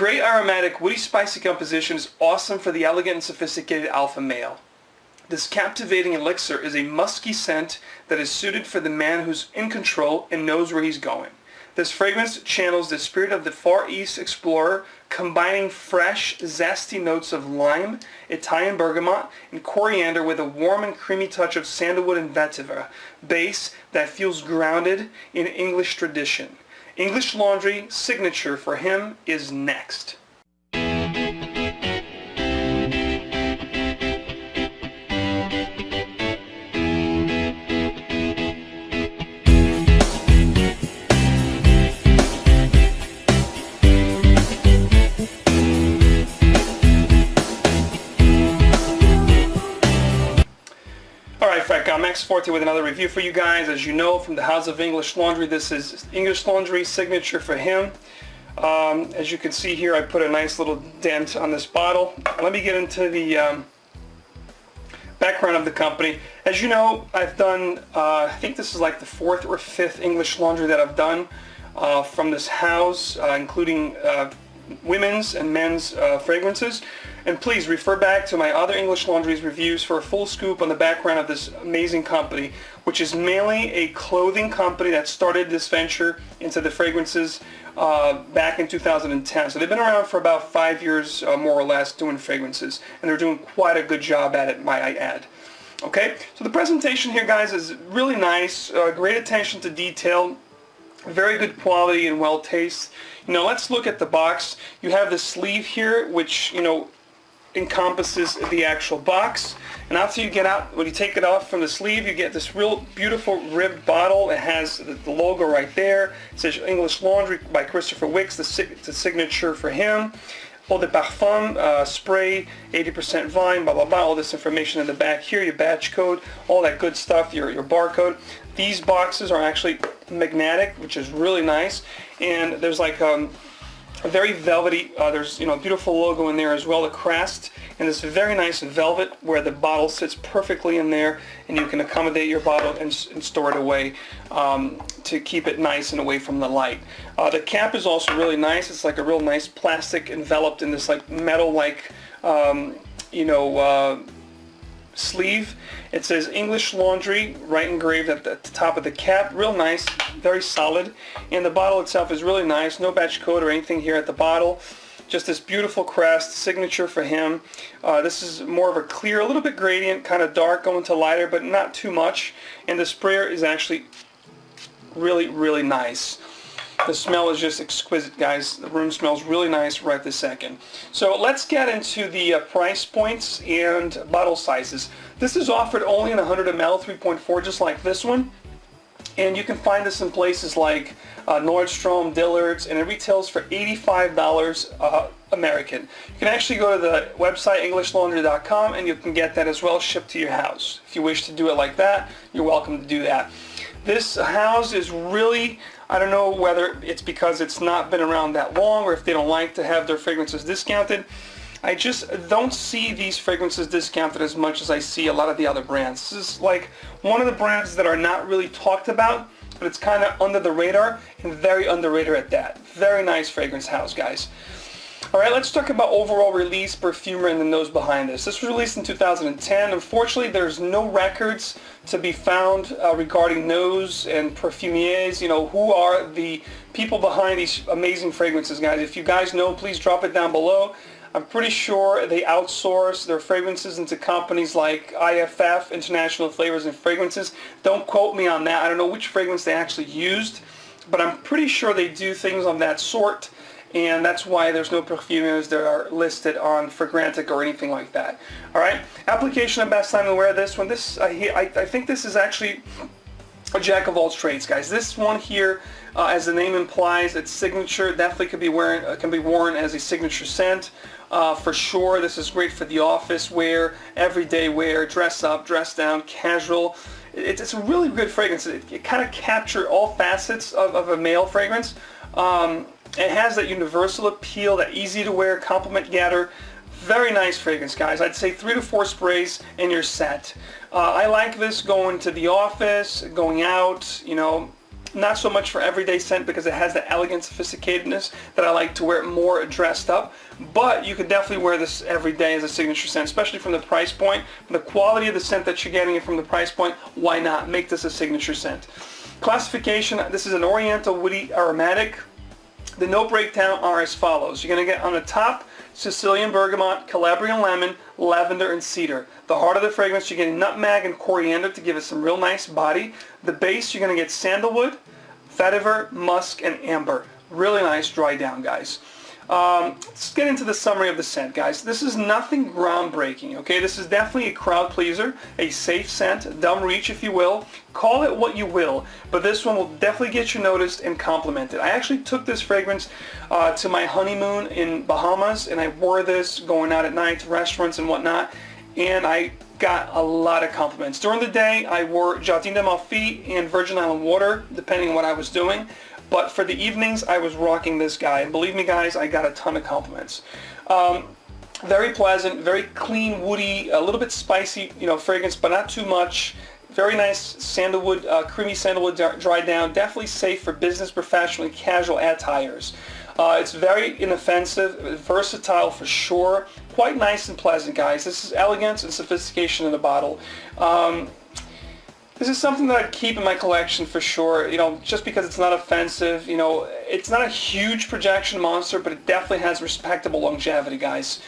great aromatic, woody, spicy composition is awesome for the elegant and sophisticated alpha male. This captivating elixir is a musky scent that is suited for the man who's in control and knows where he's going. This fragrance channels the spirit of the Far East explorer, combining fresh, zesty notes of lime, Italian bergamot, and coriander with a warm and creamy touch of sandalwood and vetiver base that feels grounded in English tradition. English Laundry signature for him is next. I'm Max Forte with another review for you guys. As you know from the House of English Laundry, this is English Laundry signature for him. As you can see here, I put a nice little dent on this bottle. Let me get into the background of the company. As you know, I've done, I think this is like the 4th or 5th English Laundry that I've done from this house, including women's and men's fragrances. And please refer back to my other English Laundry's reviews for a full scoop on the background of this amazing company, which is mainly a clothing company that started this venture into the fragrances back in 2010. So they've been around for about 5 years, more or less, doing fragrances. And they're doing quite a good job at it, might I add. Okay, so the presentation here, guys, is really nice. Great attention to detail. Very good quality and well taste. You know, let's look at the box. You have the sleeve here, which, you know, encompasses the actual box, and after you get out, when you take it off from the sleeve, you get this real beautiful ribbed bottle. It has the logo right there. It says English Laundry by Christopher Wicks, the signature for him. Eau de parfum, spray, 80% vine, blah blah blah, all this information in the back here, your batch code, all that good stuff, your barcode. These boxes are actually magnetic, which is really nice, and there's like a very velvety, there's, you know, a beautiful logo in there as well, a crest, and this very nice velvet where the bottle sits perfectly in there, and you can accommodate your bottle and store it away to keep it nice and away from the light. The cap is also really nice. It's like a real nice plastic enveloped in this like metal-like, you know, sleeve. It says English Laundry right engraved at the top of the cap. Real nice, very solid, and the bottle itself is really nice. No batch code or anything here at the bottle, just this beautiful crest, signature for him. This is more of a clear, a little bit gradient, kind of dark going to lighter, but not too much, and the sprayer is actually really nice. The smell is just exquisite, guys. The room smells really nice right this second. So let's get into the price points and bottle sizes. This is offered only in 100 ml, 3.4, just like this one. And you can find this in places like Nordstrom, Dillard's, and it retails for $85 American. You can actually go to the website englishlaundry.com and you can get that as well shipped to your house. If you wish to do it like that, you're welcome to do that. This house is really, I don't know whether it's because it's not been around that long or if they don't like to have their fragrances discounted. I just don't see these fragrances discounted as much as I see a lot of the other brands. This is like one of the brands that are not really talked about, but it's kind of under the radar and very underrated at that. Very nice fragrance house, guys. Alright, let's talk about overall release, perfumer, and the nose behind this. This was released in 2010. Unfortunately, there's no records to be found regarding nose and perfumiers. You know, who are the people behind these amazing fragrances, guys? If you guys know, please drop it down below. I'm pretty sure they outsource their fragrances into companies like IFF, International Flavors and Fragrances. Don't quote me on that. I don't know which fragrance they actually used, but I'm pretty sure they do things of that sort. And that's why there's no perfumers that are listed on Fragrantica or anything like that. Alright, application and best time to wear this one. This I think this is actually a jack of all trades, guys. This one here, as the name implies, its signature definitely could be worn as a signature scent. For sure, this is great for the office wear, everyday wear, dress up, dress down, casual. It's a really good fragrance. It kind of captures all facets of a male fragrance. It has that universal appeal, that easy to wear, compliment getter. Very nice fragrance, guys. I'd say 3 to 4 sprays and you're set. I like this going to the office, going out, you know, Not so much for everyday scent because it has the elegant sophisticatedness that I like to wear it more dressed up. But you could definitely wear this every day as a signature scent, especially from the price point. From the quality of the scent that you're getting and from the price point, why not make this a signature scent? Classification, this is an Oriental Woody Aromatic. The note breakdown are as follows. You're going to get on the top Sicilian bergamot, Calabrian lemon, lavender, and cedar. The heart of the fragrance, you're getting nutmeg and coriander to give it some real nice body. The base, you're going to get sandalwood, vetiver, musk, and amber. Really nice dry down, guys. Let's get into the summary of the scent, guys. This is nothing groundbreaking, okay? This is definitely a crowd pleaser, a safe scent, a dumb reach, if you will. Call it what you will, but this one will definitely get you noticed and complimented. I actually took this fragrance to my honeymoon in Bahamas, and I wore this going out at night to restaurants and whatnot, and I got a lot of compliments. During the day, I wore Jardin d'Amalfi and Virgin Island water, depending on what I was doing. But for the evenings, I was rocking this guy. And believe me, guys, I got a ton of compliments. Very pleasant, very clean, woody, a little bit spicy, fragrance, but not too much. Very nice sandalwood, creamy sandalwood dry down. Definitely safe for business, professional, and casual attires. It's very inoffensive, versatile for sure. Quite nice and pleasant, guys. This is elegance and sophistication in the bottle. This is something that I'd keep in my collection for sure, just because it's not offensive, it's not a huge projection monster, but it definitely has respectable longevity, guys.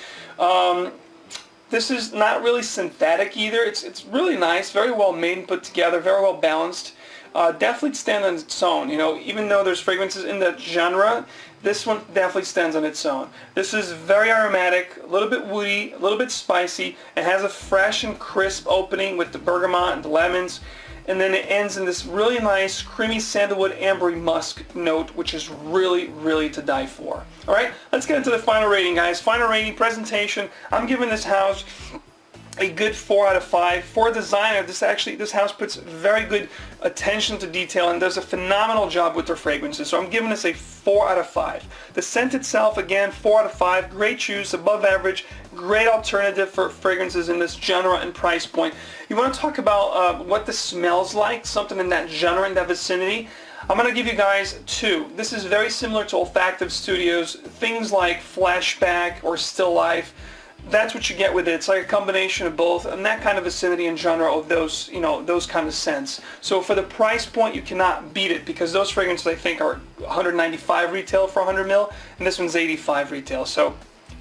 This is not really synthetic either. It's really nice, very well made and put together, very well balanced. Definitely stands on its own, even though there's fragrances in that genre, this one definitely stands on its own. This is very aromatic, a little bit woody, a little bit spicy. It has a fresh and crisp opening with the bergamot and the lemons. And then it ends in this really nice, creamy sandalwood, ambery musk note, which is really, really to die for. All right, let's get into the final rating, guys. Final rating, presentation. I'm giving this house a good 4 out of 5. For a designer, this house puts very good attention to detail and does a phenomenal job with their fragrances. So I'm giving this a 4 out of 5. The scent itself, again, 4 out of 5. Great choose, above average, great alternative for fragrances in this genre and price point. You want to talk about what this smells like, something in that genre, in that vicinity. I'm going to give you guys 2. This is very similar to olfactive studios, things like Flashback or Still Life. That's what you get with it. It's like a combination of both and that kind of vicinity and genre of those, those kind of scents. So for the price point, you cannot beat it because those fragrances I think are 195 retail for 100 ml and this one's 85 retail. So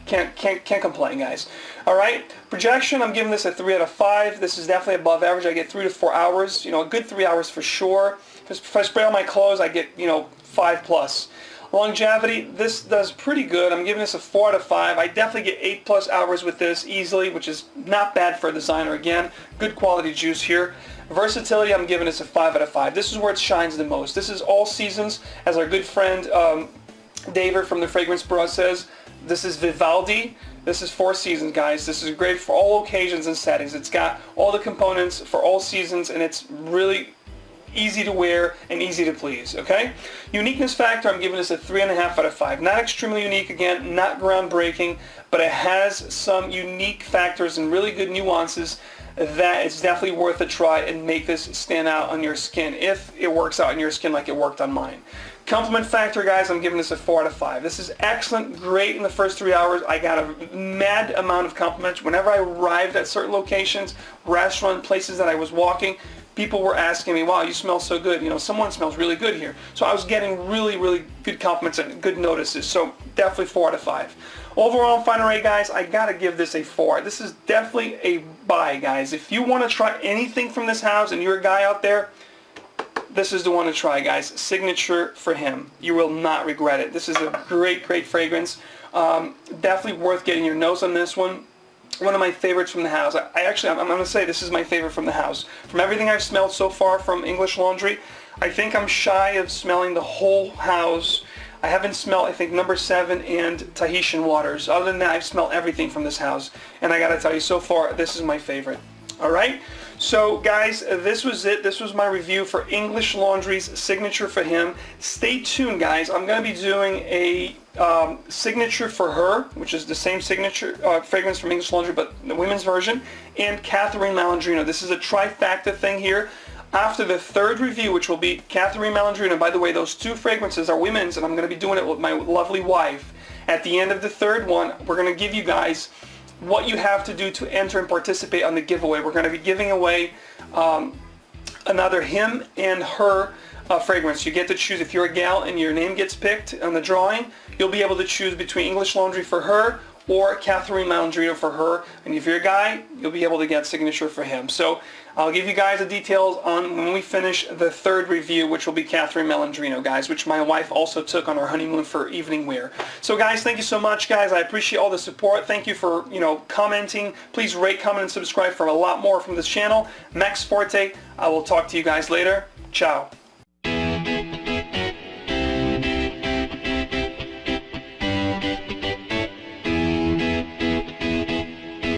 can't complain, guys. All right, projection, I'm giving this a 3 out of 5. This is definitely above average. I get 3 to 4 hours, a good 3 hours for sure. If I spray on my clothes, I get, 5 plus. Longevity, this does pretty good. I'm giving this a 4 out of 5. I definitely get 8 plus hours with this easily, which is not bad for a designer again. Good quality juice here. Versatility, I'm giving this a 5 out of 5. This is where it shines the most. This is all seasons, as our good friend David from the Fragrance Bureau says. This is Vivaldi. This is 4 seasons, guys. This is great for all occasions and settings. It's got all the components for all seasons, and it's really easy to wear and easy to please, okay? Uniqueness factor, I'm giving this a 3.5 out of 5. Not extremely unique, again, not groundbreaking, but it has some unique factors and really good nuances that it's definitely worth a try and make this stand out on your skin if it works out on your skin like it worked on mine. Compliment factor, guys, I'm giving this a 4 out of 5. This is excellent, great in the first 3 hours. I got a mad amount of compliments. Whenever I arrived at certain locations, restaurant, places that I was walking, people were asking me, wow, you smell so good. Someone smells really good here. So I was getting really, really good compliments and good notices. So definitely 4 out of 5. Overall, final rate, guys, I got to give this a 4. This is definitely a buy, guys. If you want to try anything from this house and you're a guy out there, this is the one to try, guys. Signature for him. You will not regret it. This is a great, great fragrance. Definitely worth getting your nose on this one. One of my favorites from the house. I'm going to say this is my favorite from the house. From everything I've smelled so far from English Laundry, I think I'm shy of smelling the whole house. I haven't smelled, I think, number 7 and Tahitian Waters. Other than that, I've smelled everything from this house. And I got to tell you, so far, this is my favorite. All right? So, guys, this was it. This was my review for English Laundry's Signature for him. Stay tuned, guys. I'm going to be doing a Signature for her, which is the same signature fragrance from English Laundry, but the women's version, and Catherine Malandrino. This is a trifecta thing here. after the third review, which will be Catherine Malandrino. By the way, those two fragrances are women's, and I'm going to be doing it with my lovely wife. At the end of the third one, we're going to give you guys what you have to do to enter and participate on the giveaway. We're going to be giving away another him and her fragrance. You get to choose. If you're a gal and your name gets picked on the drawing, you'll be able to choose between English Laundry for her or Catherine Malandrino for her. And if you're a guy, you'll be able to get signature for him. So I'll give you guys the details on when we finish the third review, which will be Catherine Malandrino, guys, which my wife also took on our honeymoon for evening wear. So guys, thank you so much, guys. I appreciate all the support. Thank you for, commenting. Please rate, comment, and subscribe for a lot more from this channel. Max Forte. I will talk to you guys later. Ciao.